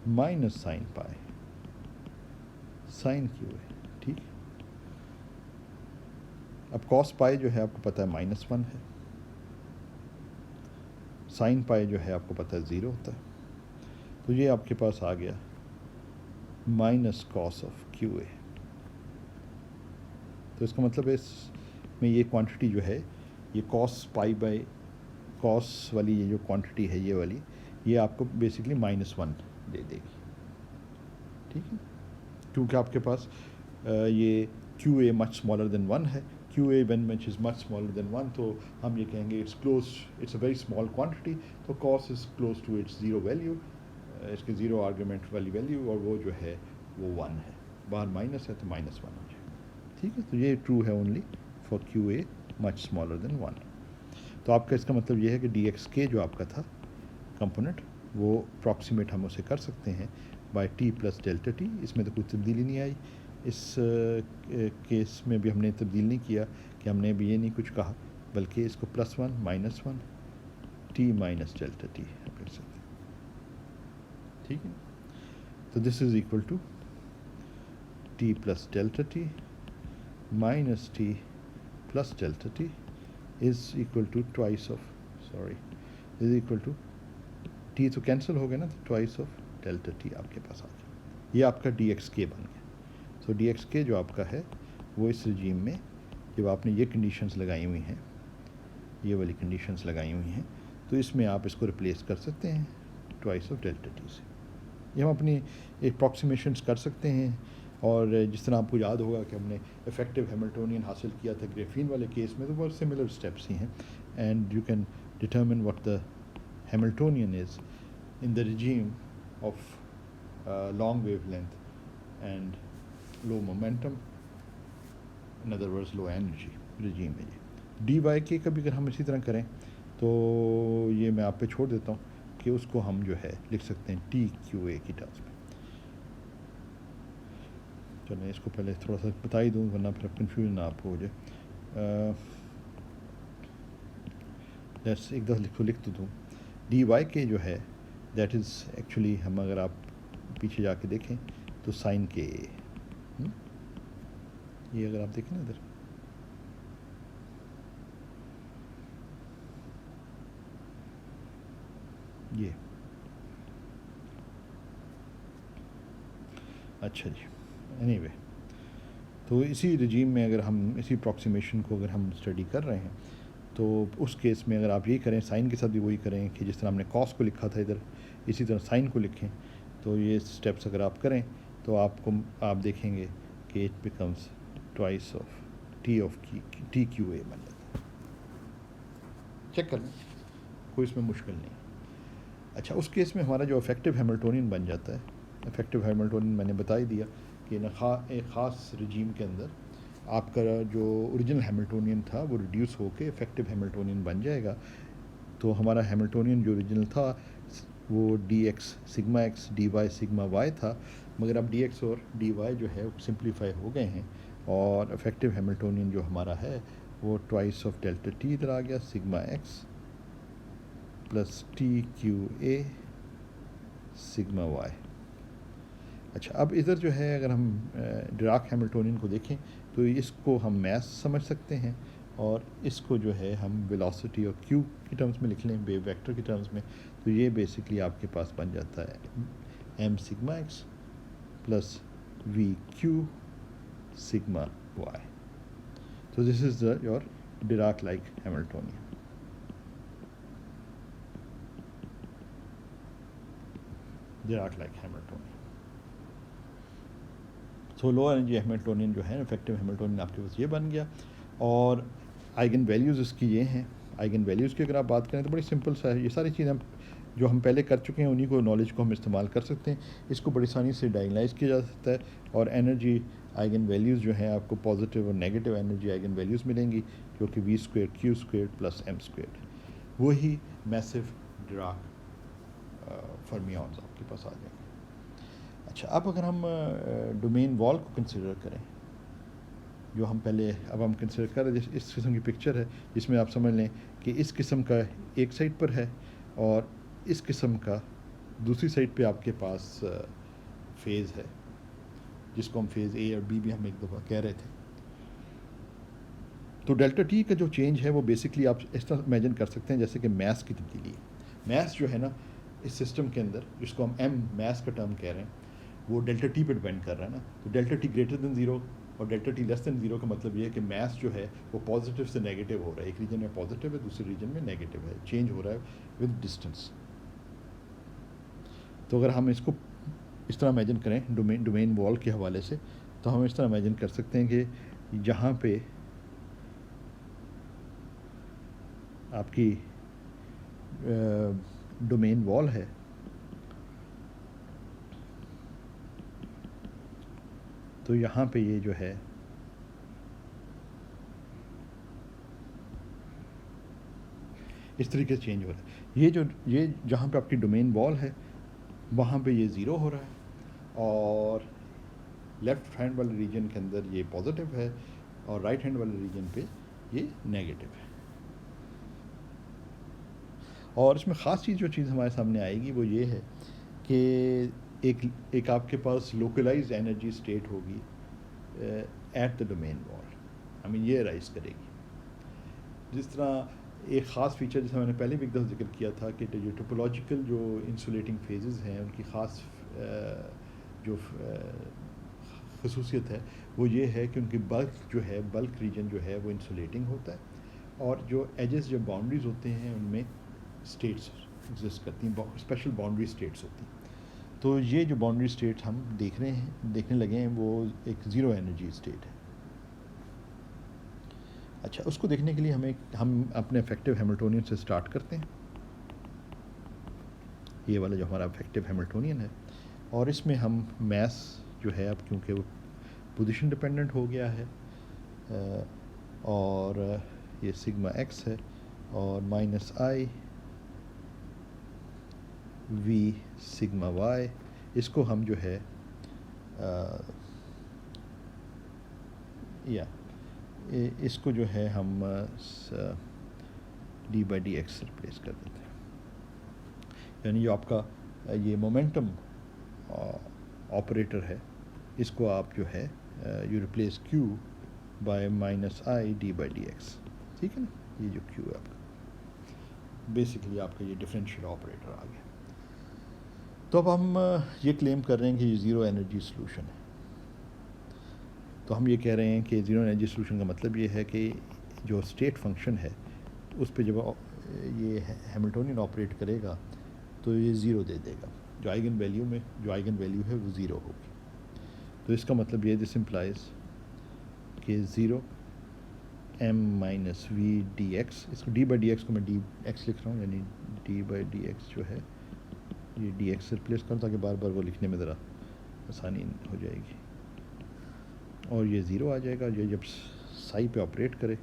minus sine pi sine Q A, ठीक। अब कॉस पाई जो है आपको पता है -1 है, साइन पाई जो है आपको पता है 0 होता है, तो ये आपके पास आ गया minus cos of Q A. तो इसका मतलब है इसमें ये क्वांटिटी जो है, ये कॉस पाई बाय कॉस वाली ये जो क्वांटिटी है, ये वाली, ये आपको बेसिकली -1 दे देगी, ठीक है। क्योंकि आपके पास ये Q A much smaller than 1 है, Q A one which is much smaller than 1, तो हम ये कहेंगे it's close, it's a very small quantity, तो cos is close to its zero value, इसके ज़ीरो आर्गूमेंट वाली वैल्यू, और वो जो है वो 1 है, बाहर माइनस है तो -1 हो जाए, ठीक है। तो ये ट्रू है only for Q A much smaller than 1। तो आपका इसका मतलब ये है कि डी एक्स के जो आपका था कंपोनेंट, वो अप्रॉक्सीमेट हम उसे कर सकते हैं by t plus delta t, इसमें तो कोई तब्दीली नहीं आई। इस केस में भी हमने तब्दील नहीं किया कि हमने भी ये नहीं कुछ कहा, बल्कि इसको +1 -1 टी माइनस डेल्टा टी कर सकते हैं, ठीक है। तो this is equal to t plus delta t minus t plus delta t is equal to twice of, sorry, is equal to t तो कैंसिल हो गया ना, तो ट्वाइस ऑफ डेल्टा टी आपके पास आ गया। ये आपका डी एक्स के बन गया। सो डी एक्स के जो आपका है वो इस रजीम में जब आपने ये कंडीशंस लगाई हुई हैं, ये वाली कंडीशंस लगाई हुई हैं, तो इसमें आप इसको रिप्लेस कर सकते हैं ट्वाइस ऑफ डेल्टा टी से। ये हम अपनी अप्रॉक्सीमेशंस कर सकते हैं। और जिस तरह आपको याद होगा कि हमने इफेक्टिव हैमिल्टोनियन हासिल किया था ग्रेफीन वाले केस में, तो बहुत सिमिलर स्टेप्स ही हैं। And you can determine what the Hamiltonian is in the regime of long wavelength and low momentum, in other words low energy regime है ये। डी वाई के कभी अगर हम इसी तरह करें तो ये मैं आप पे छोड़ देता हूँ कि उसको हम जो है लिख सकते हैं टी क्यू ए की टर्म्स में। चलें इसको पहले थोड़ा सा बता ही दूँ वरना फिर कन्फ्यूजन ना आपको हो जाए। लेट्स एक दफ़ा लिख तो दूँ, डी वाई के जो है दैट इज़ एक्चुअली, हम अगर आप पीछे जाके देखें तो साइन के, ये अगर आप देखें ना इधर, ये अच्छा जी, एनीवे तो इसी रजीम में अगर हम इसी अप्रॉक्सीमेशन को अगर हम स्टडी कर रहे हैं तो उस केस में अगर आप ये करें, साइन के साथ भी वही करें कि जिस तरह हमने कॉस को लिखा था इधर, इसी तरह साइन को लिखें। तो ये स्टेप्स अगर आप करें तो आप देखेंगे कि it becomes twice of T q ए बन जाता है। चेक कर लें, कोई इसमें मुश्किल नहीं। अच्छा, उस केस में हमारा जो इफेक्टिव हैमिल्टोनियन बन जाता है, इफेक्टिव हैमिल्टोनियन मैंने बता ही दिया कि एक ख़ास रजीम के अंदर आपका जो ओरिजिनल हैमिल्टोनियन था वो रिड्यूस होकर इफेक्टिव हैमिल्टोनियन बन जाएगा। तो हमारा हैमिल्टोनियन जो ओरिजिनल था वो d x sigma x d y sigma y था, मगर अब डी एक्स और डी वाई जो है वो सिंप्लीफाई हो गए हैं और इफेक्टिव हैमिल्टोनियन जो हमारा है वो ट्वाइस ऑफ डेल्टा टी इधर आ गया, sigma x plus t q a sigma y. अच्छा, अब इधर जो है अगर हम डिराक हैमिल्टोनियन को देखें तो इसको हम मैस समझ सकते हैं और इसको जो है हम वेलोसिटी और क्यू की टर्म्स में लिख लें, वेव वेक्टर की टर्म्स में। तो ये बेसिकली आपके पास बन जाता है M sigma x plus V Q sigma Y. तो this is your Dirac like Hamiltonian. Dirac like Hamiltonian. So low energy Hamiltonian जो है इफेक्टिव हैमिल्टोनियन आपके पास ये बन गया। और आइगन वैल्यूज़ इसकी ये हैं। आइगन वैल्यूज़ की अगर आप बात करें तो बड़ी सिंपल सा है, ये सारी चीज़ें हम जो हम पहले कर चुके हैं उन्हीं को नॉलेज को हम इस्तेमाल कर सकते हैं। इसको बड़ी आसानी से डायगनलाइज किया जा सकता है और एनर्जी आइगन वैल्यूज़ जो हैं आपको पॉजिटिव और नेगेटिव एनर्जी आइगन वैल्यूज़ मिलेंगी जो कि v square q square plus m square, वही मैसिव डिराक फर्मियॉन्स आपके पास आ जाएंगे। अच्छा, अब अगर हम डोमेन वॉल को कंसिडर करें, जो हम पहले अब हम कंसिडर कर रहे हैं, इस किस्म की पिक्चर है जिसमें आप समझ लें कि इस किस्म का एक साइड पर है और इस किस्म का दूसरी साइड पे आपके पास फेज़ है जिसको हम फेज़ ए और बी भी हम एक दफ़ा कह रहे थे। तो डेल्टा टी का जो चेंज है वो बेसिकली आप इस तरह इमेजिन कर सकते हैं जैसे कि मैस की तब्दीली है। मैस जो है ना इस सिस्टम के अंदर, जिसको हम एम मैस का टर्म कह रहे हैं, वो डेल्टा टी पे डिपेंड कर रहा है ना। तो delta T greater than zero और delta T less than zero का मतलब ये है कि मैस जो है वो पॉजिटिव से नेगेटिव हो रहा है। एक रीजन में पॉजिटिव है, दूसरे रीजन में नेगेटिव है, चेंज हो रहा है विद डिस्टेंस। तो अगर हम इसको इस तरह इमेजिन करें डोमेन वॉल के हवाले से, तो हम इस तरह इमेजिन कर सकते हैं कि जहाँ पे आपकी डोमेन वॉल है तो यहाँ पे ये जो है इस तरीके से चेंज हो रहा है। ये जहाँ पे आपकी डोमेन वॉल है वहाँ पे ये ज़ीरो हो रहा है और लेफ़्ट हैंड वाले रीजन के अंदर ये पॉजिटिव है और राइट हैंड वाले रीजन पे ये नेगेटिव है। और इसमें ख़ास चीज़ जो चीज़ हमारे सामने आएगी वो ये है कि एक आपके पास लोकलाइज्ड एनर्जी स्टेट होगी एट द डोमेन वॉल। ये राइज करेगी। जिस तरह एक ख़ास फीचर जैसा मैंने पहले भी एक दफ़ा जिक्र किया था कि जो टोपोलॉजिकल जो इंसुलेटिंग फेजेस हैं उनकी ख़ास जो खसूसियत है वो ये है कि उनकी बल्क रीजन जो है वो इंसुलेटिंग होता है, और जो एजेस जो बाउंड्रीज होते हैं उनमें स्टेट्स एग्जिस्ट करती हैं, स्पेशल बाउंड्री स्टेट्स होती हैं। तो ये जो बाउंड्री स्टेट हम देखने लगे हैं वो एक ज़ीरो एनर्जी स्टेट है। अच्छा, उसको देखने के लिए हम अपने इफेक्टिव हैमिल्टोनियन से स्टार्ट करते हैं। ये वाला जो हमारा इफेक्टिव हैमिल्टोनियन है, और इसमें हम मैस जो है अब क्योंकि वो पोजीशन डिपेंडेंट हो गया है, और ये सिग्मा एक्स है और minus i v sigma y, इसको हम जो है इसको जो है हम d by d x replace कर देते हैं। यानी जो आपका ये मोमेंटम ऑपरेटर है इसको आप जो है you replace Q by minus I D by d x, ठीक है ना। ये जो क्यू है आपका बेसिकली आपका ये डिफरेंशियल ऑपरेटर आ गया। तो अब हम ये क्लेम कर रहे हैं कि ये ज़ीरो एनर्जी सॉल्यूशन है। तो हम ये कह रहे हैं कि ज़ीरो एनर्जी सॉल्यूशन का मतलब ये है कि जो स्टेट फंक्शन है उस पर जब ये हैमिल्टोनियन ऑपरेट करेगा तो ये ज़ीरो दे देगा, जो आइगन वैल्यू है वो ज़ीरो होगी। तो इसका मतलब ये दिस इम्प्लाइज कि zero m minus v d x, इसको डी बाई डी एक्स को मैं डी एक्स लिख रहा हूँ, यानी डी बाई डी एक्स जो है ये डी एक्स से रिप्लेस करूँ ताकि बार बार वो लिखने में ज़रा आसानी हो जाएगी, और ये ज़ीरो आ जाएगा ये जब साई पे ऑपरेट करे।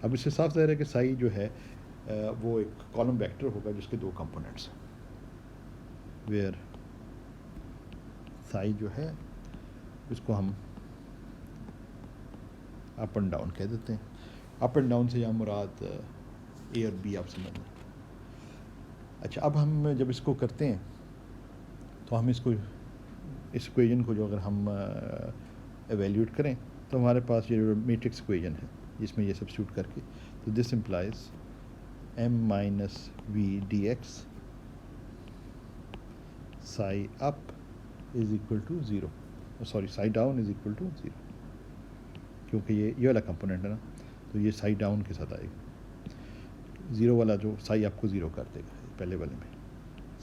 अब इससे साफ ज़ाहिर है कि साई जो है वो एक कॉलम वेक्टर होगा जिसके दो कंपोनेंट्स हैं, वेयर साई जो है इसको हम अप एंड डाउन कह देते हैं। अप एंड डाउन से यहाँ मुराद ए और बी आप समझ लें। अच्छा, अब हम जब इसको करते हैं तो हम इस इक्वेशन को जो अगर हम एवेल्यूट करें तो हमारे पास ये जो मैट्रिक्स इक्वेशन है जिसमें ये सब्स्टिट्यूट करके, तो this implies m minus v d x psi up is equal to zero, sorry psi down is equal to zero, क्योंकि ये वाला कंपोनेंट है ना, तो ये साई डाउन के साथ आएगा। ज़ीरो वाला जो साई आपको ज़ीरो कर देगा पहले वाले में,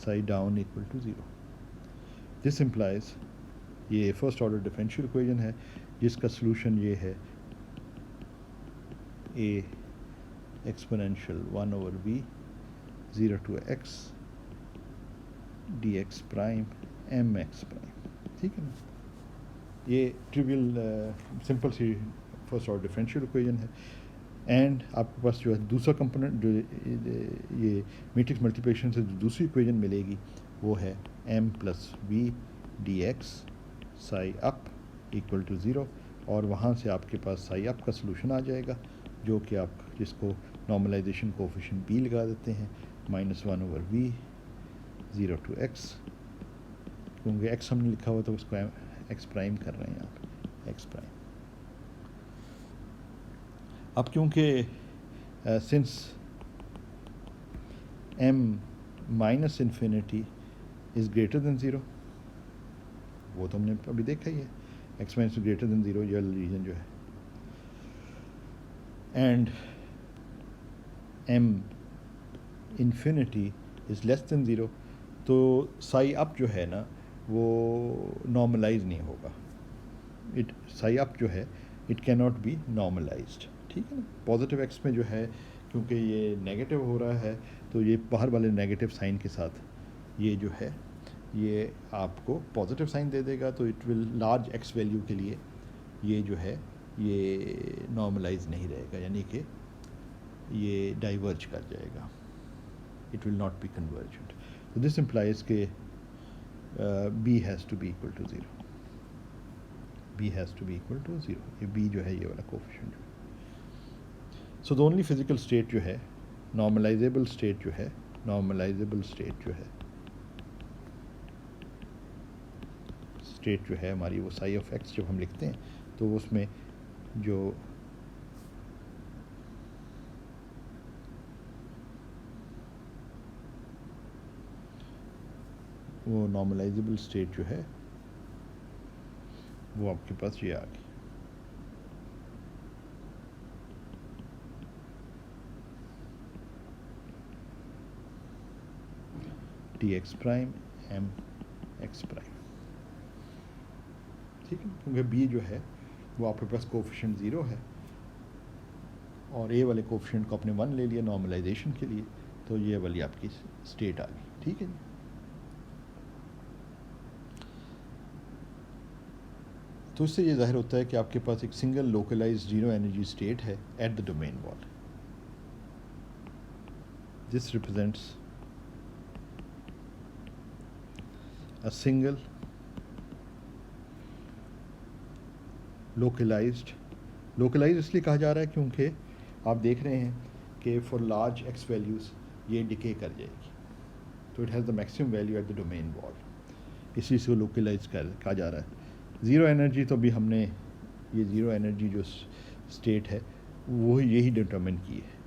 psi down equal to zero. This implies ये फर्स्ट ऑर्डर डिफरेंशियल इक्वेशन है जिसका सलूशन ये है a exponential 1 over v 0 to x dx prime m x prime, ठीक है ना। ये ट्रिवियल सिंपल सी फर्स्ट ऑर्डर डिफरेंशियल इक्वेशन है। एंड आपके पास जो है दूसरा कंपोनेंट जो ये मैट्रिक्स मल्टीप्लिकेशन से जो दूसरी इक्वेशन मिलेगी वो है m plus v d x psi up equal to zero, और वहाँ से आपके पास साई अप का सलूशन आ जाएगा जो कि आप जिसको नॉर्मलाइजेशन कोफिशिएंट b लगा देते हैं -1 over v 0 to x, क्योंकि x हमने लिखा हुआ तो उसको x प्राइम कर रहे हैं आप x प्राइम। अब क्योंकि since m minus infinity is greater than zero, वो तो हमने अभी देखा ही है, x minus greater than zero ये रीजन जो है, and m infinity is less than zero, तो साई अप जो है ना वो नॉर्मलाइज नहीं होगा। साई अप जो है it can not be normalized, ठीक है ना। पॉजिटिव एक्स में जो है क्योंकि ये नेगेटिव हो रहा है तो ये बाहर वाले नेगेटिव साइन के साथ ये जो है ये आपको पॉजिटिव साइन दे देगा, तो it will large x value के लिए ये जो है ये नॉर्मलाइज नहीं रहेगा, यानी कि ये डाइवर्ज कर जाएगा, it will not be convergent. तो दिस इम्प्लाइज के b has to be equal to zero, b has to be equal to zero, ये b जो है ये वाला कोफिशिएंट जो है। So the only physical state जो है नॉर्मलाइजेबल स्टेट जो है स्टेट जो है हमारी वो साई ऑफ एक्स जब हम लिखते हैं तो उसमें जो वो नॉर्मलाइजेबल स्टेट जो है वो आपके पास ये आ गई। T x prime m x prime, ठीक है, क्योंकि बी जो है वो आपके पास कोफिशिएंट 0 है और ए वाले कोफिशिएंट को आपने 1 ले लिया नॉर्मलाइजेशन के लिए, तो ये वाली आपकी स्टेट आ गई, ठीक है जी। तो इससे ये जाहिर होता है कि आपके पास एक single localised zero energy state है at the domain wall. This represents a single localised इसलिए कहा जा रहा है क्योंकि आप देख रहे हैं कि फॉर लार्ज एक्स वैल्यूज़ ये डिके कर जाएगी, तो it has the maximum value eight the domain wall, इसलिए इसको लोकलाइज कहा जा रहा है। ज़ीरो एनर्जी तो अभी हमने ये ज़ीरो एनर्जी जो स्टेट है वो यही डिटरमिन की है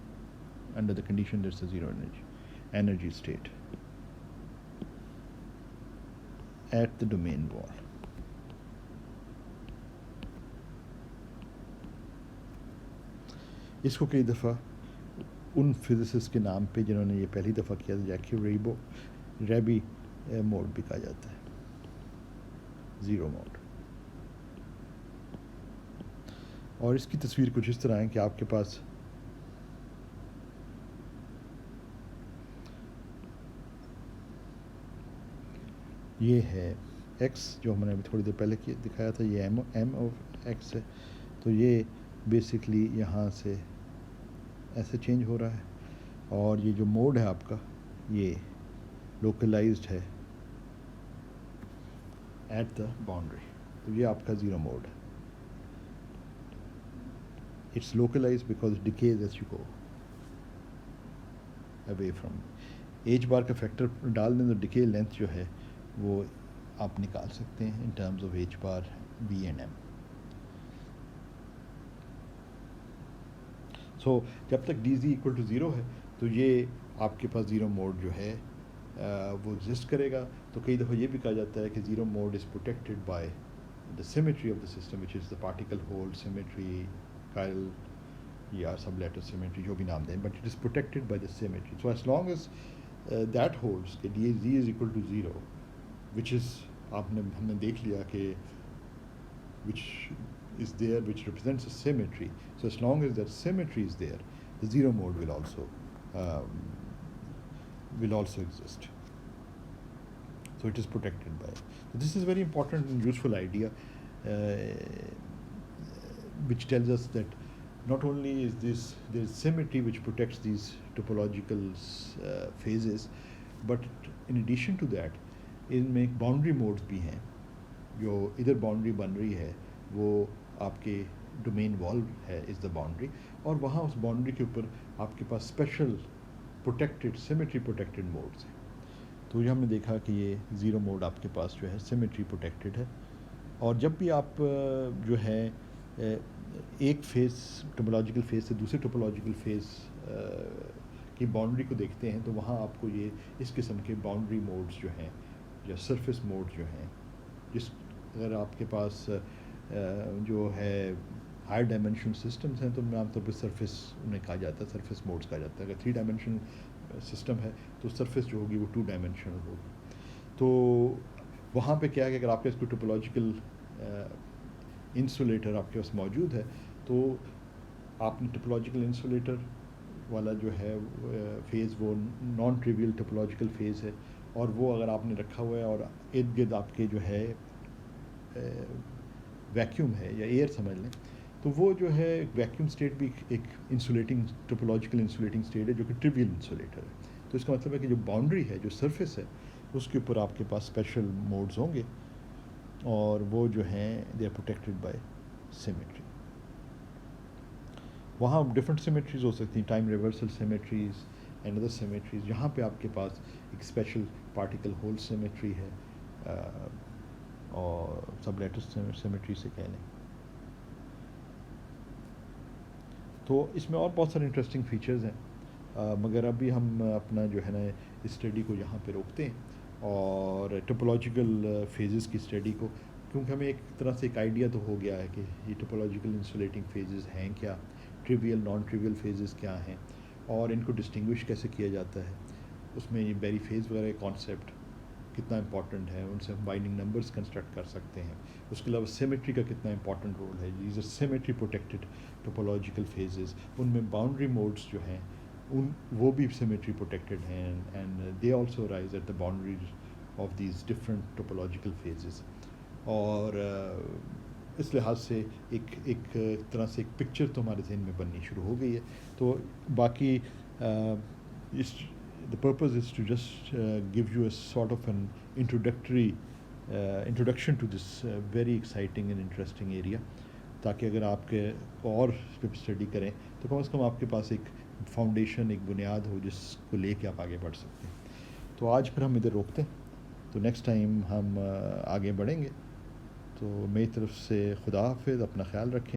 under the condition that's a zero energy state eight the domain wall. इसको कई दफ़ा उन फिजिसिस्ट के नाम पे जिन्होंने ये पहली दफ़ा किया था, जैक रैबी मोड भी कहा जाता है, ज़ीरो मोड। और इसकी तस्वीर कुछ इस तरह है कि आपके पास ये है x जो हमने अभी थोड़ी देर पहले दिखाया था, ये m ऑफ x है, तो ये बेसिकली यहाँ से ऐसे चेंज हो रहा है, और ये जो मोड है आपका ये लोकलाइज्ड है एट द बाउंड्री, तो ये आपका ज़ीरो मोड है। It's localised because decays as you go away from H bar का फैक्टर डाल दें तो डिके लेंथ जो है वो आप निकाल सकते हैं in terms of H bar B and M. So जब तक D ji equal to zero है तो ये आपके पास ज़ीरो मोड जो है वो एग्जिस्ट करेगा। तो कई दफ़ा ये भी कहा जाता है कि zero mode is protected by the symmetry of the system which is the particle hole symmetry, chiral या सब लेटर सिमेट्री, जो भी नाम दें, but it is protected by the symmetry. So as long as that holds कि D G is equal to zero, which is हमने देख लिया कि विच is there which represents a symmetry. So as long as that symmetry is there, the zero mode will also exist. So it is protected by. So this is a very important and useful idea, which tells us that not only is there is symmetry which protects these topological phases, but in addition to that, इनमें boundary modes भी हैं। जो इधर boundary बन रही है वो आपके डोमेन वॉल है इज़ द बाउंड्री, और वहाँ उस बाउंड्री के ऊपर आपके पास special protected symmetry protected modes हैं। तो ये हमने देखा कि ये ज़ीरो मोड आपके पास जो है सिमेट्री प्रोटेक्टेड है, और जब भी आप जो है एक फेस टोपोलॉजिकल फेस से दूसरे टोपोलॉजिकल फेस की बाउंड्री को देखते हैं तो वहाँ आपको ये इस किस्म के बाउंड्री मोड्स जो हैं या सरफेस मोड जो हैं, जिस अगर आपके पास जो है हायर डायमेंशन सिस्टम्स हैं तो उनमें आमतौर पर सरफेस उन्हें कहा जाता है, सरफेस मोड्स कहा जाता है। अगर 3 डायमेंशन सिस्टम है तो सरफेस जो होगी वो 2 डायमेंशनल होगी। तो वहाँ पे क्या है कि अगर आपके पास कोई टोपोलॉजिकल इंसुलेटर आपके पास मौजूद है तो आपने टोपोलॉजिकल इंसुलेटर वाला जो है फेज़ वो नॉन ट्रिवियल टोपोलॉजिकल फेज़ है, और वो अगर आपने रखा हुआ है और इर्द गिर्द आपके जो है वैक्यूम है या एयर समझ लें, तो वो जो है वैक्यूम स्टेट भी एक इंसुलेटिंग टोपोलॉजिकल इंसुलेटिंग स्टेट है जो कि ट्रिवियल इंसुलेटर है। तो इसका मतलब है कि जो बाउंड्री है, जो सरफेस है, उसके ऊपर आपके पास स्पेशल मोड्स होंगे और वो जो हैं they are protected by symmetry. वहाँ डिफरेंट सिमेट्रीज हो सकती हैं, time reversal symmetries and other symmetries. यहाँ पे आपके पास एक स्पेशल पार्टिकल होल सिमेट्री है और सब लेटर सिमेट्री से कह लें। तो इसमें और बहुत सारे इंटरेस्टिंग फीचर्स हैं, मगर अभी हम अपना जो है ना इस स्टडी को यहाँ पे रोकते हैं और टोपोलॉजिकल फेजेस की स्टडी को, क्योंकि हमें एक तरह से एक आइडिया तो हो गया है कि ये टोपोलॉजिकल इंसुलेटिंग फेजेस हैं क्या, ट्रिवियल नॉन ट्रिवियल फेजेस क्या हैं और इनको डिस्टिंग्विश कैसे किया जाता है, उसमें ये बेरी फेज वगैरह कॉन्सेप्ट कितना इंपॉर्टेंट है, उनसे हम बाइंडिंग नंबर्स कंस्ट्रक्ट कर सकते हैं। उसके अलावा सिमेट्री का कितना इंपॉर्टेंट रोल है, these are symmetry protected topological phases, उनमें बाउंड्री मोड्स जो हैं उन वो भी सिमेट्री प्रोटेक्टेड हैं and they also arise at the boundaries of these different topological phases. और इस लिहाज से एक तरह से एक पिक्चर तो हमारे जहन में बननी शुरू हो गई है। तो बाकी इस the purpose is to just give you a sort of an introduction to this very exciting and interesting area, ताकि अगर आपके और स्टडी करें तो कम से कम आपके पास एक फाउंडेशन, एक बुनियाद हो जिसको लेके आप आगे बढ़ सकते हैं। तो आज फिर हम इधर रोकते हैं, तो नेक्स्ट टाइम हम आगे बढ़ेंगे। तो मेरी तरफ से खुदा हाफिज़, अपना ख्याल रखें।